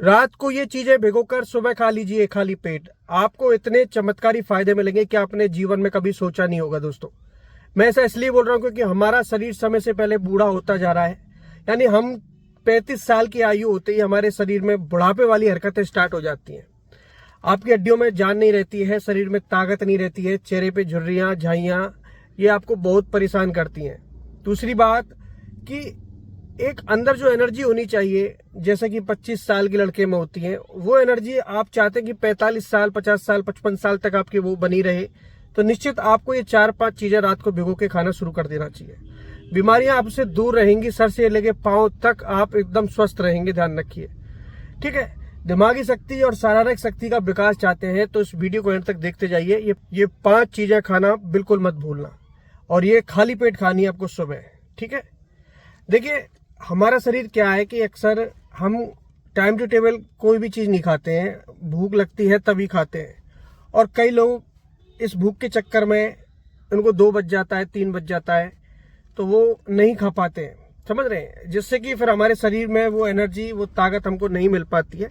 रात को ये चीजें भिगोकर सुबह खा लीजिए खाली पेट, आपको इतने चमत्कारी फायदे मिलेंगे कि आपने जीवन में कभी सोचा नहीं होगा। दोस्तों, मैं ऐसा इसलिए बोल रहा हूं क्योंकि हमारा शरीर समय से पहले बूढ़ा होता जा रहा है। यानी हम 35 साल की आयु होते ही हमारे शरीर में बुढ़ापे वाली हरकतें स्टार्ट हो जाती हैं। आपकी हड्डियों में जान नहीं रहती है, शरीर में ताकत नहीं रहती है, चेहरे पे झुर्रियां, झाइयां, ये आपको बहुत परेशान करती हैं। दूसरी बात कि एक अंदर जो एनर्जी होनी चाहिए, जैसे कि 25 साल के लड़के में होती है, वो एनर्जी आप चाहते हैं कि 45 साल, 50 साल, 55 साल तक आपकी वो बनी रहे, तो निश्चित आपको ये 4-5 चीजें रात को भिगो के खाना शुरू कर देना चाहिए। बीमारियां आपसे दूर रहेंगी, सर से लेके पांव तक आप एकदम स्वस्थ रहेंगे, ध्यान रखिए। ठीक है, दिमागी शक्ति और शारीरिक शक्ति का विकास चाहते हैं तो इस वीडियो को एंड तक देखते जाइए। ये 5 चीजें खाना बिल्कुल मत भूलना, और ये खाली पेट खानी है आपको सुबह। ठीक है, देखिए हमारा शरीर क्या है कि अक्सर हम टाइम टू टेबल कोई भी चीज नहीं खाते हैं, भूख लगती है तभी खाते हैं, और कई लोग इस भूख के चक्कर में उनको 2 बज जाता है, 3 बज जाता है, तो वो नहीं खा पाते हैं, समझ रहे हैं, जिससे कि फिर हमारे शरीर में वो एनर्जी, वो ताकत हमको नहीं मिल पाती है।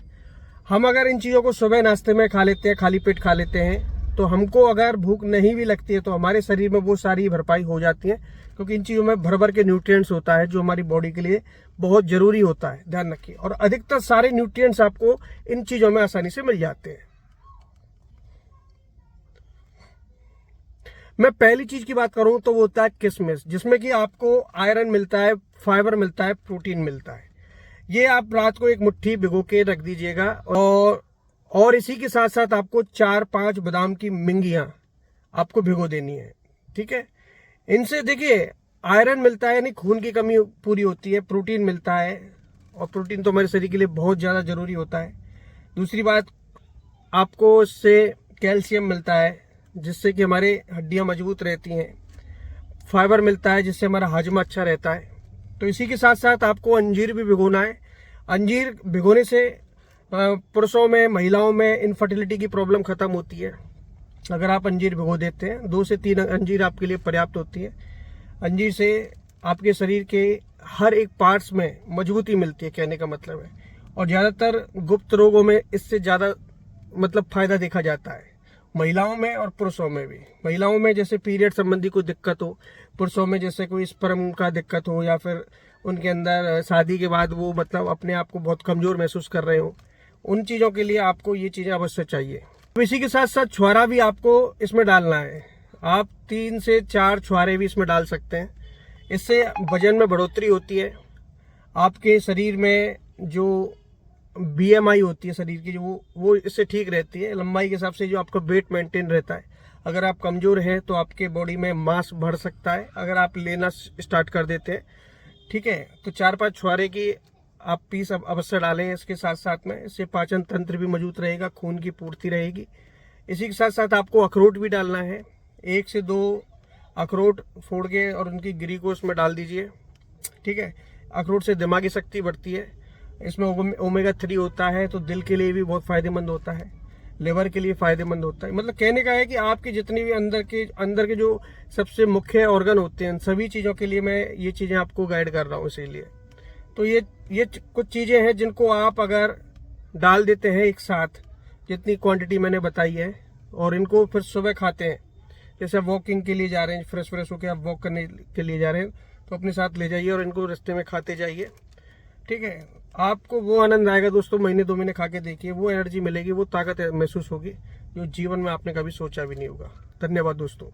हम अगर इन चीजों को सुबह नाश्ते में खा लेते हैं, खाली पेट खा लेते हैं, तो हमको अगर भूख नहीं भी लगती है तो हमारे शरीर में वो सारी भरपाई हो जाती है, क्योंकि इन चीजों में भर भर के न्यूट्रिएंट्स होता है जो हमारी बॉडी के लिए बहुत जरूरी होता है, ध्यान रखिए। और अधिकतर सारे न्यूट्रिएंट्स आपको इन चीजों में आसानी से मिल जाते हैं। मैं पहली चीज की बात करूं तो वो होता है किशमिश, जिसमें कि आपको आयरन मिलता है, फाइबर मिलता है, प्रोटीन मिलता है। ये आप रात को एक मुट्ठी भिगो के रख दीजिएगा, और इसी के साथ साथ आपको 4-5 बादाम की मिंगियां आपको भिगो देनी है। ठीक है, इनसे देखिए आयरन मिलता है, यानी खून की कमी पूरी होती है, प्रोटीन मिलता है, और प्रोटीन तो हमारे शरीर के लिए बहुत ज़्यादा जरूरी होता है। दूसरी बात, आपको इससे कैल्शियम मिलता है, जिससे कि हमारे हड्डियां मजबूत रहती हैं। फाइबर मिलता है, जिससे हमारा हजम अच्छा रहता है। तो इसी के साथ साथ आपको अंजीर भी भिगोना है। अंजीर भिगोने से पुरुषों में, महिलाओं में इनफर्टिलिटी की प्रॉब्लम खत्म होती है। अगर आप अंजीर भिगो देते हैं, 2 से 3 अंजीर आपके लिए पर्याप्त होती है। अंजीर से आपके शरीर के हर एक पार्ट्स में मजबूती मिलती है, कहने का मतलब है। और ज्यादातर गुप्त रोगों में इससे ज्यादा मतलब फायदा देखा जाता है, महिलाओं में और पुरुषों में भी। महिलाओं में जैसे पीरियड संबंधी कोई दिक्कत हो, पुरुषों में जैसे कोई स्पर्म का दिक्कत हो, या फिर उनके अंदर शादी के बाद वो मतलब अपने आप को बहुत कमजोर महसूस कर रहे हो, उन चीजों के लिए आपको ये चीजें अवश्य चाहिए। इसी के साथ साथ छुहारा भी आपको इसमें डालना है। आप 3 से 4 छुहारे भी इसमें डाल सकते हैं। इससे वजन में बढ़ोतरी होती है, आपके शरीर में जो BMI होती है शरीर की, जो वो इससे ठीक रहती है। लंबाई के हिसाब से जो आपका वेट मेंटेन रहता है। अगर आप कमजोर हैं तो आपके बॉडी में मांस बढ़ सकता है अगर आप लेना स्टार्ट कर देते हैं। ठीक है, तो 4-5 छुहारे की आप पीस अवश्य डालें इसके साथ साथ में। इससे पाचन तंत्र भी मजबूत रहेगा, खून की पूर्ति रहेगी। इसी के साथ साथ आपको अखरोट भी डालना है। 1 से 2 अखरोट फोड़ के और उनकी गिरी को इसमें डाल दीजिए। ठीक है, अखरोट से दिमागी शक्ति बढ़ती है, इसमें ओमेगा 3 होता है, तो दिल के लिए भी बहुत फायदेमंद होता है, लिवर के लिए फायदेमंद होता है। मतलब कहने का है कि आपकी जितनी भी अंदर के जो सबसे मुख्य ऑर्गन होते हैं, सभी चीजों के लिए मैं ये चीजें आपको गाइड कर रहा हूँ। इसीलिए तो ये कुछ चीजें हैं जिनको आप अगर डाल देते हैं एक साथ, जितनी क्वांटिटी मैंने बताई है, और इनको फिर सुबह खाते हैं, जैसे वॉकिंग के लिए जा रहे हैं, फ्रेश होकर आप वॉक करने के लिए जा रहे हैं, तो अपने साथ ले जाइए और इनको रास्ते में खाते जाइए। ठीक है, आपको वो आनंद आएगा दोस्तों, महीने 2 महीने खा के देखिए, वो एनर्जी मिलेगी, वो ताकत महसूस होगी जो जीवन में आपने कभी सोचा भी नहीं होगा। धन्यवाद दोस्तों।